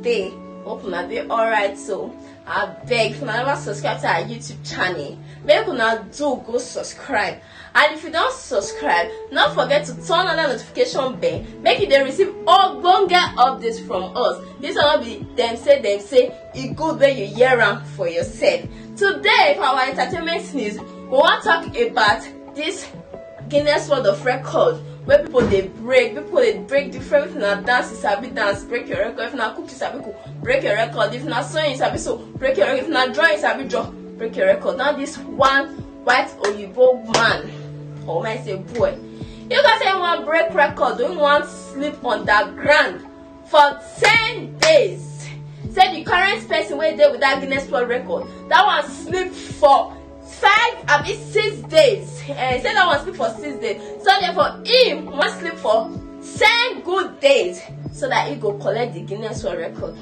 day. Hope una dey alright. So I beg, if you never subscribe to our YouTube channel, make una do go subscribe. And if you don't subscribe, don't forget to turn on the notification bell. Make you dey receive all bonga updates from us. This will not be them say it good when you hear am for yourself. Today for our entertainment news, we want to talk about this Guinness World of Record where people they break different. If na dance, you sabi dance, break your record. If na cook, you sabi cook, break your record. If na sewing, you sabi sew, break your record. If na drawing, you sabi draw, break your record. Now this one white Oyibo man, or might say boy, you guys say you want break record, don't want sleep on the ground for 10 days. Say the current person where they with that Guinness World Record, that one sleep for 6 days. Say that one sleep for 6 days. So therefore him must sleep for 10 good days so that he go collect the Guinness World Record.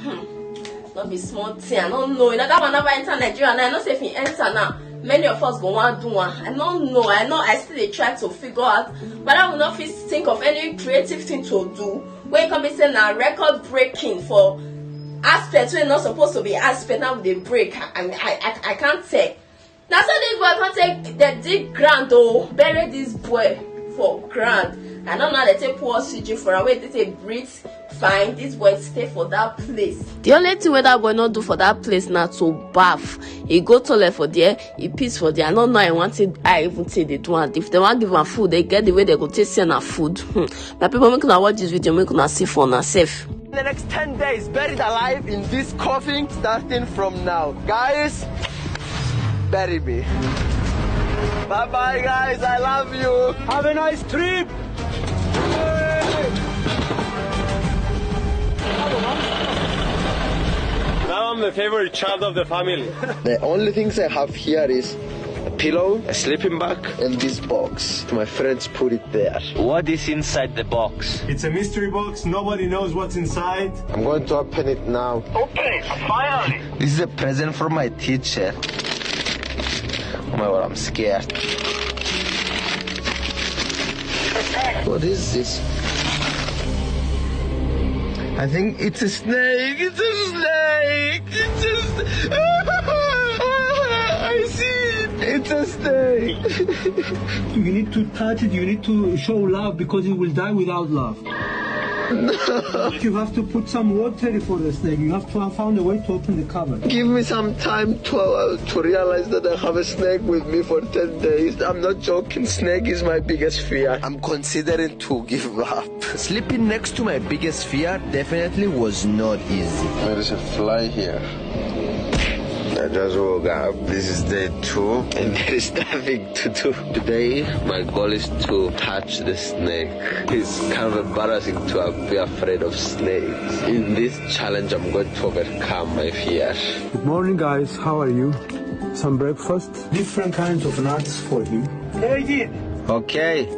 Not be small thing. I don't know. You know that one never enter Nigeria now. I know say if he enter now, many of us go want do one. I don't know. I know I still dey try to figure out, but I will not think of any creative thing to do where you can be saying now record breaking for aspects where not supposed to be aspect. Now they break. I can't say. Now so this boy can't take the dig ground or bury this boy for ground. I don't know they take poor oxygen for a way they take breathe fine. This boy stay for that place. The only thing where that boy not do for that place now to bath. He go toilet for there, he piss for there. I don't know I wanted I even say they do and if they want give him food, they get the way they go take send her food. Now people make una watch this video, make una see for una safe. The next 10 days buried alive in this coffin starting from now. Guys, bury me. Bye bye guys, I love you. Have a nice trip. Now I'm the favorite child of the family. The only things I have here is a pillow, a sleeping bag, and this box. My friends put it there. What is inside the box? It's a mystery box. Nobody knows what's inside. I'm going to open it now. Open it, finally! This is a present from my teacher. Oh my god, I'm scared. What is this? I think it's a snake. It's a snake. It's just. I see it. It's a snake. You need to touch it. You need to show love because it will die without love. No. You have to put some water for the snake. You have to find a way to open the cover. Give me some time to realize that I have a snake with me for 10 days. I'm not joking. Snake is my biggest fear. I'm considering to give up. Sleeping next to my biggest fear definitely was not easy. There is a fly here. I just woke up. This is day 2 and there is nothing to do. Today my goal is to touch the snake. It's kind of embarrassing to be afraid of snakes. In this challenge I'm going to overcome my fear. Good morning, guys. How are you? Some breakfast. Different kinds of nuts for you. Waytin. Okay.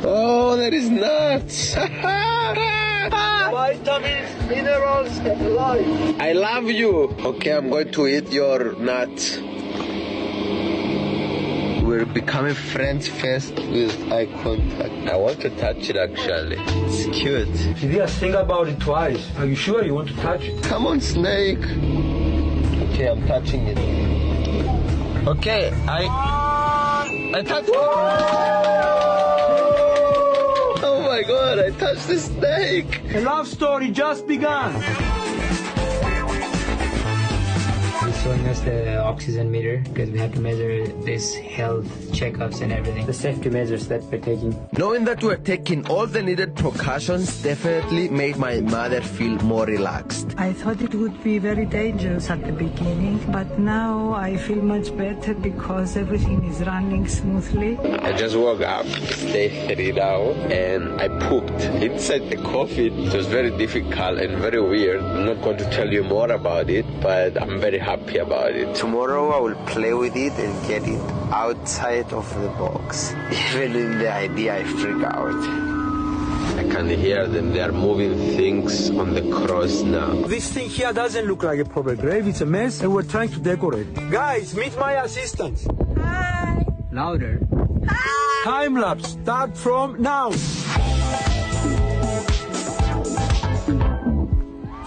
Oh, there is nuts. Vitamins, minerals, and life. I love you. Okay, I'm going to eat your nuts. We're becoming friends first with eye contact. I want to touch it actually. It's cute. Phidias, think about it twice. Are you sure you want to touch it? Come on, snake. Okay, I'm touching it. Okay, I touched it. Oh my god, I touched the snake. The love story just begun. He's showing us the oxygen meter because we have to measure this health checkups and everything. The safety measures that we're taking. Knowing that we're taking all the needed precautions definitely made my mother feel more relaxed. I thought it would be very dangerous at the beginning, but now I feel much better because everything is running smoothly. I just woke up, it's day 3 now, and I pooped inside the coffin. It was very difficult and very weird. I'm not going to tell you more about it, but I'm very happy about it. Tomorrow I will play with it and get it outside of the box. Even in the idea I freak out. I can hear them. They are moving things on the cross now. This thing here doesn't look like a proper grave. It's a mess and we're trying to decorate. Guys, meet my assistant. Hi. Louder. Hi. Time lapse. Start from now.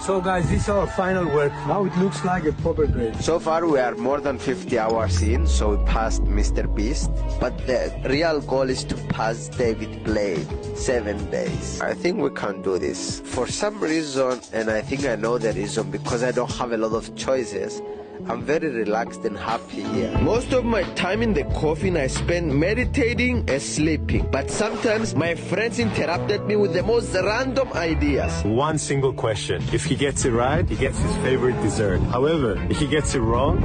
So guys, this is our final work. Now it looks like a proper grave. So far we are more than 50 hours in, so we passed Mr. Beast. But the real goal is to pass David Blade. 7 days. I think we can do this. For some reason, and I think I know the reason, because I don't have a lot of choices, I'm very relaxed and happy here. Most of my time in the coffin I spend meditating and sleeping. But sometimes my friends interrupted me with the most random ideas. One single question. If he gets it right, he gets his favorite dessert. However, if he gets it wrong,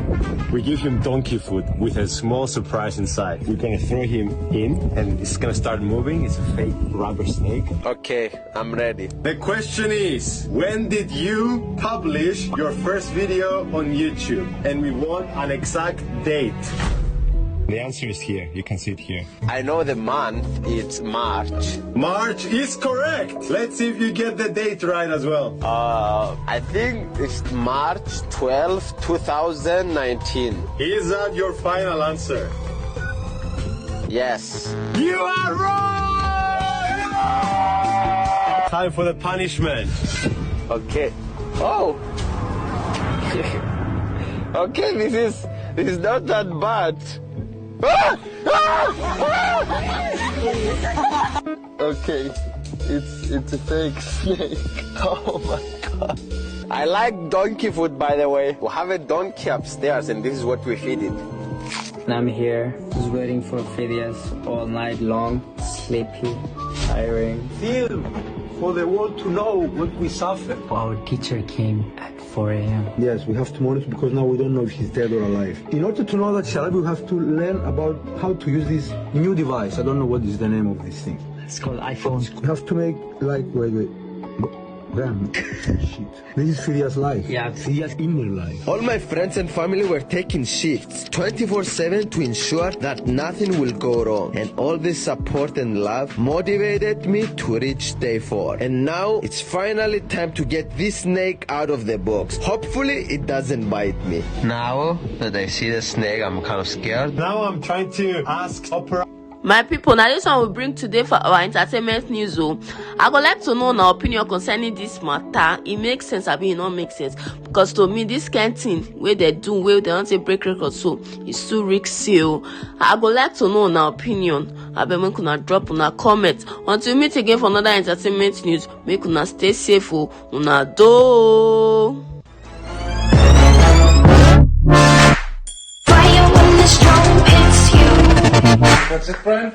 we give him donkey food with a small surprise inside. We're gonna throw him in and it's gonna start moving. It's a fake rubber snake. Okay, I'm ready. The question is, when did you publish your first video on YouTube? And we want an exact date. The answer is here. You can see it here. I know the month, it's March. March is correct. Let's see if you get the date right as well. I think it's March 12, 2019. Is that your final answer? Yes. You are wrong! Time for the punishment. Okay. Oh. Okay, this is not that bad. Ah! Ah! Ah! Okay, it's a fake snake. Oh my god. I like donkey food, by the way. We have a donkey upstairs and this is what we feed it. And I'm here, just waiting for videos all night long, sleepy, tiring. Film for the world to know what we suffer. Our teacher came at 4 a.m. Yes, we have to monitor because now we don't know if he's dead or alive. In order to know that she's alive, we have to learn about how to use this new device. I don't know what is the name of this thing. It's called iPhone. We have to make like wait. Damn. Shit. This is Fidia's life. Yeah. Fidia's inner life. All my friends and family were taking shifts 24/7 to ensure that nothing will go wrong. And all this support and love motivated me to reach day 4. And now it's finally time to get this snake out of the box. Hopefully it doesn't bite me. Now that I see the snake, I'm kind of scared. Now I'm trying to ask opera. My people, now this one we bring today for our entertainment news. I would like to know our opinion concerning this matter. It makes sense, I mean it not make sense, because to me this kind of thing where they do, where they don't say break record, so it's too risky. I would like to know our opinion. I bet make una drop una comment. Until we meet again for another entertainment news, make una stay safe. Una do. Fire when the storm hits you. That's it, Brian?